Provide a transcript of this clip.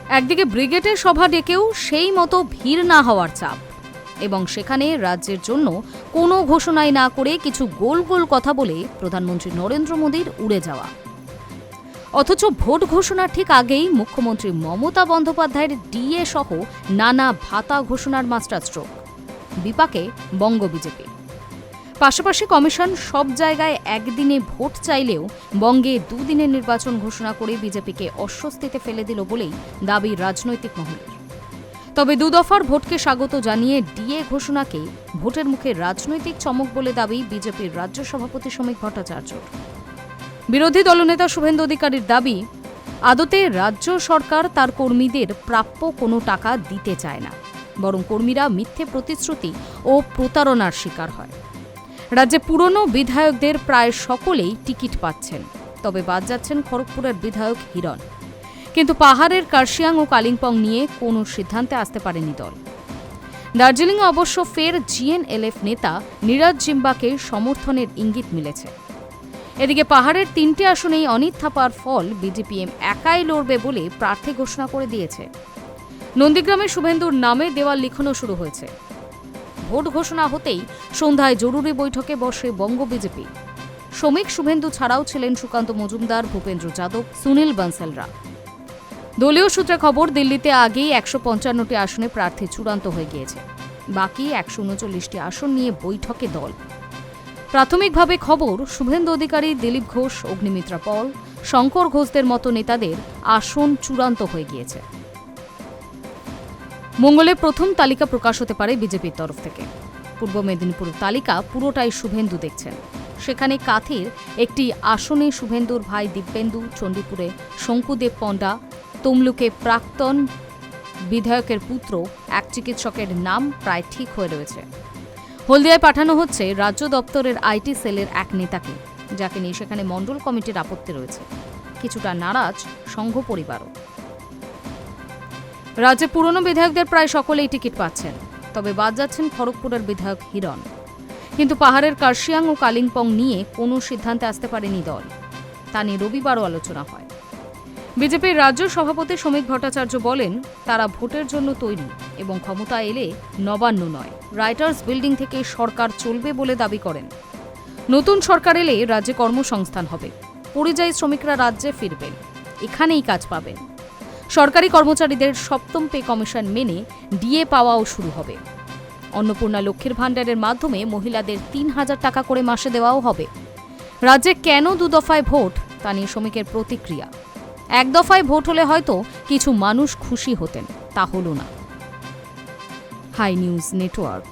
একদিকে ব্রিগেডের সভা ডেকেও সেই মতো ভিড় না হওয়ার চাপ, এবং সেখানে রাজ্যের জন্য কোনো ঘোষণাই না করে কিছু গোল গোল কথা বলে প্রধানমন্ত্রী নরেন্দ্র মোদীর উড়ে যাওয়া। অথচ ভোট ঘোষণার ঠিক আগেই মুখ্যমন্ত্রী মমতা বন্দ্যোপাধ্যায়ের ডিএ সহ নানা ভাতা ঘোষণার মাস্টারস্ট্রোক। বিপাকে বঙ্গ বিজেপি। পাশাপাশি কমিশন সব জায়গায় একদিনে ভোট চাইলেও বঙ্গে দুদিনের নির্বাচন ঘোষণা করে বিজেপিকে অস্বস্তিতে ফেলে দিল বলেই দাবি রাজনৈতিক মহলের। তবে দুদফার ভোটকে স্বাগত জানিয়ে ডিএ ঘোষণাকে ভোটের মুখে রাজনৈতিক চমক বলে দাবি বিজেপির রাজ্য সভাপতি শ্রমিক ভট্টাচার্যর। বিরোধী দলনেতা শুভেন্দু অধিকারীর দাবি, আদতে রাজ্য সরকার তার কর্মীদের প্রাপ্য কোনো টাকা দিতে চায় না, বরং কর্মীরা মিথ্যে প্রতিশ্রুতি ও প্রতারণার শিকার হয়। রাজ্যে পুরনো বিধায়কদের প্রায় সকলেই টিকিট পাচ্ছেন, তবে বাদ যাচ্ছেন খড়গপুরের বিধায়ক হিরণ। কিন্তু পাহাড়ের কার্শিয়াং ও কালিম্পং নিয়ে কোনো সিদ্ধান্তে আসতে পারেনি দল। দার্জিলিংয়ে অবশ্য ফের জিএনএলএফ নেতা নীরজ জিম্বাকে সমর্থনের ইঙ্গিত মিলেছে। এদিকে পাহাড়ের 3টে আসনেই অনিত থাপার ফল বিজেপিএম একাই লড়বে বলে প্রার্থী ঘোষণা করে দিয়েছে। নন্দীগ্রামে শুভেন্দুর নামে দেওয়াল লিখনও শুরু হয়েছে। ভোট ঘোষণা হতেই সন্ধ্যায় জরুরি বৈঠকে বসে বঙ্গ বিজেপি। শ্রমিক শুভেন্দু ছাড়াও ছিলেন সুকান্ত মজুমদার, ভূপেন্দ্র যাদব, সুনীল বানসালরা। দলীয় সূত্রে খবর, দিল্লিতে আগেই 155টি আসনে প্রার্থী চূড়ান্ত হয়ে গিয়েছে। বাকি 139টি আসন নিয়ে বৈঠকে দল। প্রাথমিকভাবে খবর, শুভেন্দু অধিকারী, দিলীপ ঘোষ, অগ্নিমিত্রা পল, শঙ্কর ঘোষদের মতো নেতাদের আসন চূড়ান্ত হয়ে গিয়েছে। মঙ্গলে প্রথম তালিকা প্রকাশ হতে পারে বিজেপির তরফ থেকে। পূর্ব মেদিনীপুরের তালিকা পুরোটাই শুভেন্দু দেখছেন। সেখানে কাথির একটি আসনে শুভেন্দুর ভাই দিব্যেন্দু, চণ্ডীপুরে শঙ্কুদেব পণ্ডা, তমলুকে প্রাক্তন বিধায়কের পুত্র এক চিকিৎসকের নাম প্রায় ঠিক হয়ে রয়েছে। হলদিয়ায় পাঠানো হচ্ছে রাজ্য দপ্তরের আইটি সেলের এক নেতাকে, যাকে নিয়ে সেখানে মণ্ডল কমিটির আপত্তি রয়েছে। কিছুটা নারাজ সংঘ পরিবারও। রাজ্যে পুরনো বিধায়কদের প্রায় সকলেই টিকিট পাচ্ছেন, তবে বাদ যাচ্ছেন খড়গপুরের বিধায়ক হিরণ। কিন্তু পাহাড়ের কার্শিয়াং ও কালিম্পং নিয়ে কোনো সিদ্ধান্তে আসতে পারেনি দল। তা নিয়ে রবিবারও আলোচনা হয়। বিজেপির রাজ্য সভাপতি শ্রমিক ভট্টাচার্য বলেন, তারা ভোটের জন্য তৈরি এবং ক্ষমতা এলে নবান্ন নয়, রাইটার্স বিল্ডিং থেকে সরকার চলবে বলে দাবি করেন। নতুন সরকার এলে রাজ্যে কর্মসংস্থান হবে, পরিযায়ী শ্রমিকরা রাজ্যে ফিরবেন, এখানেই কাজ পাবেন। সরকারি কর্মচারীদের 7ম পে কমিশন মেনে ডিএ পাওয়াও শুরু হবে। অন্নপূর্ণা লক্ষ্মীর ভাণ্ডারের মাধ্যমে মহিলাদের 3000 টাকা করে মাসে দেওয়াও হবে। রাজ্যে কেন 2 দফায় ভোট, তা নিয়ে শ্রমিকের প্রতিক্রিয়া। 1 দফায় ভোট হলে হয়তো কিছু মানুষ খুশি হতেন, তা হল না। High news network.